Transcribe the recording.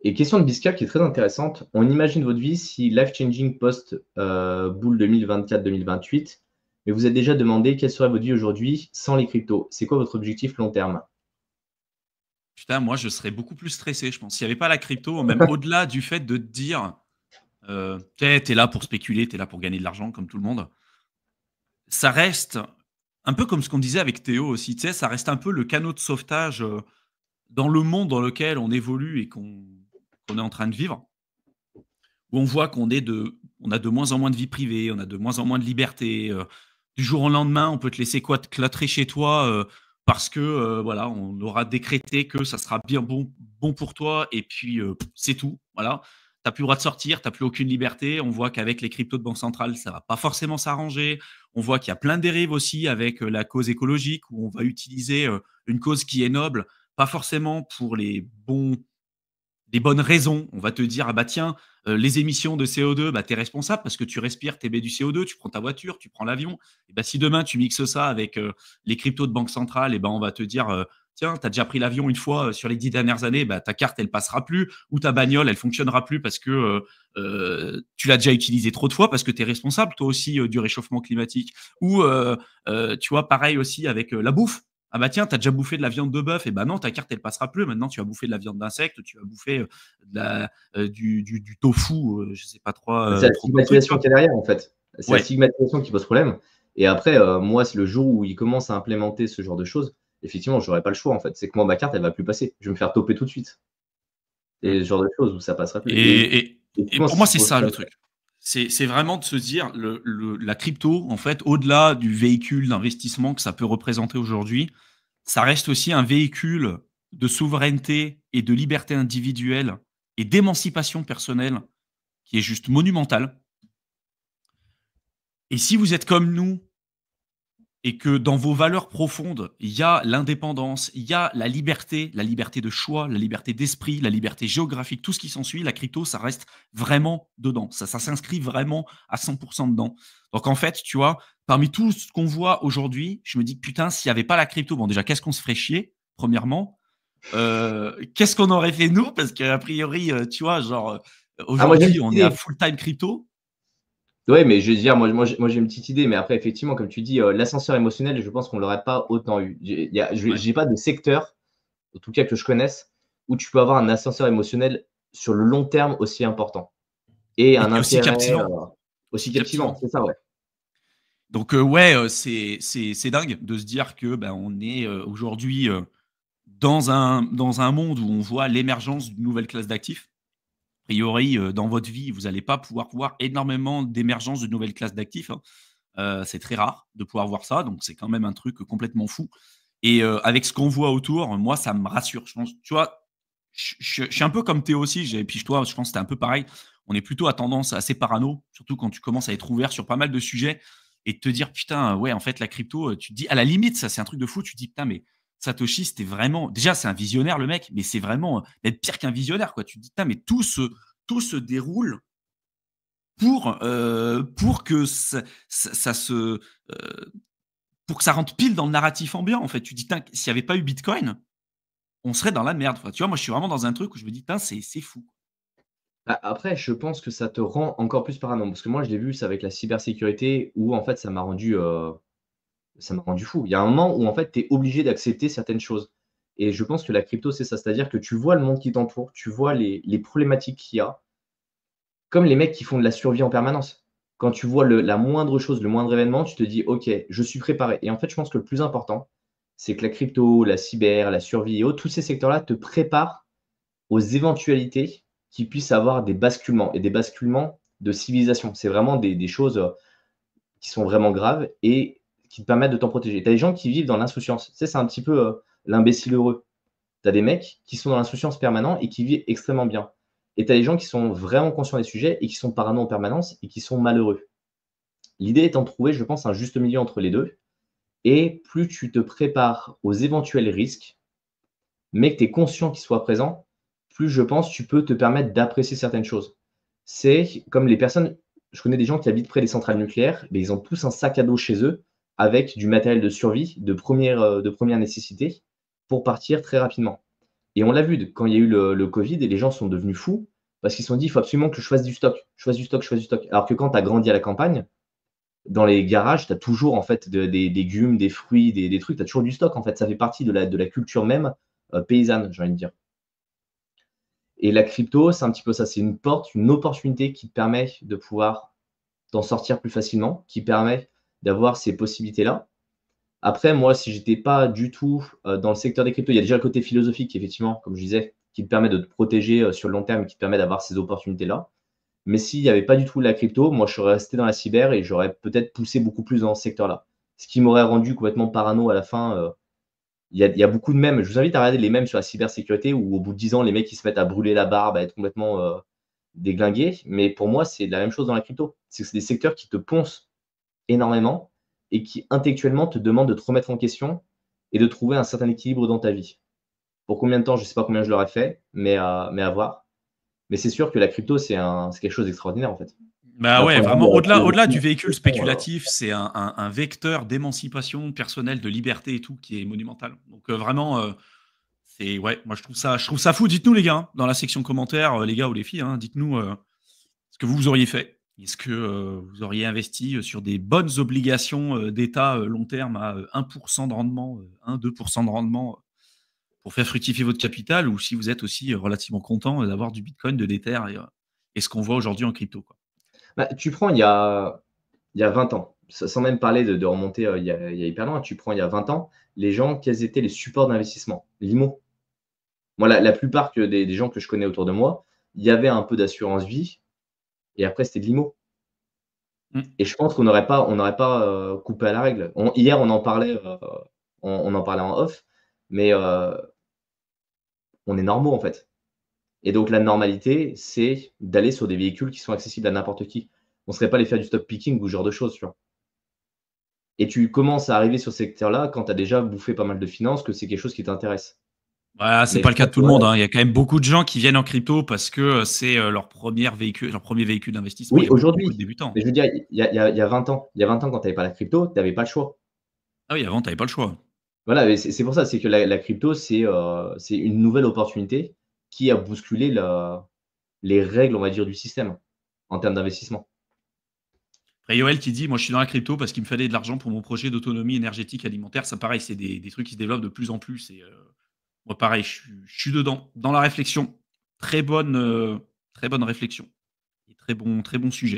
Et question de Biscap qui est très intéressante. On imagine votre vie si life-changing post boule 2024-2028, mais vous êtes déjà demandé quelle serait votre vie aujourd'hui sans les cryptos. C'est quoi votre objectif long terme? Putain, moi, je serais beaucoup plus stressé, je pense. S'il n'y avait pas la crypto, même au-delà du fait de te dire, t'es là pour spéculer, t'es là pour gagner de l'argent, comme tout le monde, ça reste un peu comme ce qu'on disait avec Théo aussi, tu sais, ça reste un peu le canot de sauvetage dans le monde dans lequel on évolue et qu'on est en train de vivre, où on voit on a de moins en moins de vie privée, on a de moins en moins de liberté. Du jour au lendemain, on peut te laisser quoi, te clatrer chez toi parce que voilà, on aura décrété que ça sera bien bon pour toi et puis c'est tout. Voilà, t'as plus le droit de sortir, t'as plus aucune liberté. On voit qu'avec les cryptos de banque centrale, ça va pas forcément s'arranger. On voit qu'il y a plein de dérives aussi avec la cause écologique où on va utiliser une cause qui est noble, pas forcément pour des bonnes raisons. On va te dire, ah bah tiens, les émissions de CO2, bah, tu es responsable parce que tu respires, tu émets du CO2, tu prends ta voiture, tu prends l'avion. Et bah, si demain tu mixes ça avec les cryptos de banque centrale, et ben on va te dire, tiens, tu as déjà pris l'avion une fois sur les 10 dernières années, bah, ta carte, elle passera plus, ou ta bagnole, elle fonctionnera plus parce que tu l'as déjà utilisée trop de fois, parce que tu es responsable, toi aussi, du réchauffement climatique. Ou, tu vois, pareil aussi avec la bouffe. Ah bah tiens, t'as déjà bouffé de la viande de bœuf, et bah non, ta carte elle passera plus. Maintenant, tu vas bouffer de la viande d'insecte, tu vas bouffer du tofu, je sais pas trop, C'est la trop comme truc, tu stigmatisation vois. qu'il y a derrière, en fait. C'est la Ouais. stigmatisation qui pose problème. Et après, moi, c'est le jour où ils commencent à implémenter ce genre de choses, effectivement, j'aurais pas le choix, en fait. C'est que moi, ma carte, elle va plus passer. Je vais me faire toper tout de suite. Mm. Et ce genre de choses où ça passera plus. Et Et, et, et effectivement, pour c'est moi, ce c'est qu'il faut ça faire. le truc. C'est vraiment de se dire la crypto, en fait, au-delà du véhicule d'investissement que ça peut représenter aujourd'hui, ça reste aussi un véhicule de souveraineté et de liberté individuelle et d'émancipation personnelle qui est juste monumental. Et si vous êtes comme nous et que dans vos valeurs profondes, il y a l'indépendance, il y a la liberté de choix, la liberté d'esprit, la liberté géographique, tout ce qui s'ensuit, la crypto, ça reste vraiment dedans. Ça s'inscrit vraiment à 100% dedans. Donc en fait, tu vois, parmi tout ce qu'on voit aujourd'hui, je me dis que putain, s'il n'y avait pas la crypto, bon déjà, qu'est-ce qu'on se ferait chier, premièrement. Qu'est-ce qu'on aurait fait nous? Parce qu'a priori, tu vois, genre, Ah, moi, j'ai une aujourd'hui, petite on est à idée. full-time crypto. Ouais, mais je veux dire, moi, j'ai une petite idée, mais après, effectivement, comme tu dis, l'ascenseur émotionnel, je pense qu'on l'aurait pas autant eu. Ouais. J'ai pas de secteur, en tout cas que je connaisse, où tu peux avoir un ascenseur émotionnel sur le long terme aussi important et Et un qui est aussi intérêt, captivant. aussi Aussi captivant, captivant. c'est ça, ouais. Donc ouais, c'est dingue de se dire que ben, on est aujourd'hui dans un monde où on voit l'émergence d'une nouvelle classe d'actifs. A priori, dans votre vie, vous n'allez pas pouvoir voir énormément d'émergence de nouvelles classes d'actifs, hein. C'est très rare de pouvoir voir ça, donc c'est quand même un truc complètement fou. Et avec ce qu'on voit autour, moi, ça me rassure. Je pense, tu vois, je suis un peu comme Théo aussi, et puis toi, je pense que c'était un peu pareil. On est plutôt à tendance assez parano, surtout quand tu commences à être ouvert sur pas mal de sujets et de te dire, putain, ouais, en fait, la crypto, tu te dis, à la limite, ça, c'est un truc de fou. Tu te dis, putain, mais Satoshi, c'était vraiment. Déjà, c'est un visionnaire, le mec, mais c'est vraiment même pire qu'un visionnaire, quoi. Tu te dis, putain, mais tout se déroule pour que ça se. Pour que ça rentre pile dans le narratif ambiant, en fait. Tu te dis, putain, s'il n'y avait pas eu Bitcoin, on serait dans la merde. Enfin, tu vois, moi, je suis vraiment dans un truc où je me dis, putain, c'est fou. Après, je pense que ça te rend encore plus parano, parce que moi, je l'ai vu, c'est avec la cybersécurité où, en fait, ça m'a rendu fou. Il y a un moment où, en fait, tu es obligé d'accepter certaines choses et je pense que la crypto, c'est ça. C'est-à-dire que tu vois le monde qui t'entoure, tu vois les problématiques qu'il y a, comme les mecs qui font de la survie en permanence. Quand tu vois la moindre chose, le moindre événement, tu te dis: «OK, je suis préparé» et en fait, je pense que le plus important, c'est que la crypto, la cyber, la survie et autres, tous ces secteurs-là te préparent aux éventualités qui puissent avoir des basculements et des basculements de civilisation. C'est vraiment des choses, qui sont vraiment graves et qui te permettent de t'en protéger. Tu as des gens qui vivent dans l'insouciance. Tu sais, c'est un petit peu, l'imbécile heureux. Tu as des mecs qui sont dans l'insouciance permanente et qui vivent extrêmement bien. Et tu as des gens qui sont vraiment conscients des sujets et qui sont parano en permanence et qui sont malheureux. L'idée étant de trouver, je pense, un juste milieu entre les 2. Et plus tu te prépares aux éventuels risques, mais que tu es conscient qu'ils soient présents, plus je pense tu peux te permettre d'apprécier certaines choses. C'est comme les personnes, je connais des gens qui habitent près des centrales nucléaires, mais ils ont tous un sac à dos chez eux avec du matériel de survie de première nécessité pour partir très rapidement. Et on l'a vu, quand il y a eu le Covid, et les gens sont devenus fous parce qu'ils se sont dit: «Il faut absolument que je fasse du stock, je fasse du stock, je fasse du stock». Alors que quand tu as grandi à la campagne, dans les garages, tu as toujours en fait des légumes, des fruits, des trucs, tu as toujours du stock en fait. Ça fait partie de la culture même, paysanne, j'ai envie de dire. Et la crypto, c'est un petit peu ça, c'est une porte, une opportunité qui te permet de pouvoir t'en sortir plus facilement, qui permet d'avoir ces possibilités-là. Après, moi, si j'étais pas du tout, dans le secteur des cryptos, il y a déjà le côté philosophique, effectivement, comme je disais, qui te permet de te protéger, sur le long terme, qui te permet d'avoir ces opportunités-là. Mais s'il y avait pas du tout la crypto, moi, je serais resté dans la cyber et j'aurais peut-être poussé beaucoup plus dans ce secteur-là. Ce qui m'aurait rendu complètement parano à la fin. Il y a beaucoup de mèmes. Je vous invite à regarder les mèmes sur la cybersécurité où, au bout de 10 ans, les mecs, ils se mettent à brûler la barbe, à être complètement, déglingués. Mais pour moi, c'est la même chose dans la crypto. C'est des secteurs qui te poncent énormément et qui, intellectuellement, te demandent de te remettre en question et de trouver un certain équilibre dans ta vie. Pour combien de temps, je ne sais pas combien je l'aurais fait, mais à voir. Mais c'est sûr que la crypto, c'est quelque chose d'extraordinaire, en fait. Bah D'un ouais, point de vue, vraiment, au-delà du véhicule philosophie, spéculatif, c'est un vecteur d'émancipation personnelle, de liberté et tout qui est monumental. Donc vraiment, c'est ouais, moi je trouve ça fou. Dites-nous les gars, hein, dans la section commentaires, les gars ou les filles, hein, dites-nous ce que vous auriez fait. Est-ce que vous auriez investi sur des bonnes obligations d'État long terme à 1% de rendement, 1-2% de rendement pour faire fructifier votre capital, ou si vous êtes aussi relativement content d'avoir du Bitcoin, de l'Ether et ce qu'on voit aujourd'hui en crypto, quoi. bah, tu prends il y a 20 ans, sans même parler de remonter, il y a hyper loin, tu prends il y a 20 ans, les gens, quels étaient les supports d'investissement? L'IMO. Moi, la plupart des gens que je connais autour de moi, il y avait un peu d'assurance vie et après c'était de l'IMO. Mm. Et je pense qu'on n'aurait pas, coupé à la règle. Hier, on en parlait, on en parlait en off, mais on est normaux, en fait. Et donc la normalité, c'est d'aller sur des véhicules qui sont accessibles à n'importe qui. On ne serait pas allé faire du stock picking ou ce genre de choses, tu vois? Et tu commences à arriver sur ce secteur-là quand tu as déjà bouffé pas mal de finances, que c'est quelque chose qui t'intéresse. Voilà, c'est Mais pas je le cas pense de que tout le ouais, monde, hein. Il y a quand même beaucoup de gens qui viennent en crypto parce que c'est leur premier véhicule d'investissement. Il oui, y a beaucoup de aujourd'hui, mais débutants. je veux dire, il y a 20 ans, quand tu avais pas la crypto, tu avais pas le choix. Ah oui, avant, tu n'avais pas le choix. Voilà, et c'est pour ça, c'est que la crypto, c'est une nouvelle opportunité qui a bousculé les règles, on va dire, du système, en termes d'investissement. Après, Yoel qui dit, moi, je suis dans la crypto parce qu'il me fallait de l'argent pour mon projet d'autonomie énergétique alimentaire. Ça, pareil, c'est des trucs qui se développent de plus en plus. Et moi, pareil, je suis dedans, dans la réflexion. Très bonne réflexion. Et très bon sujet.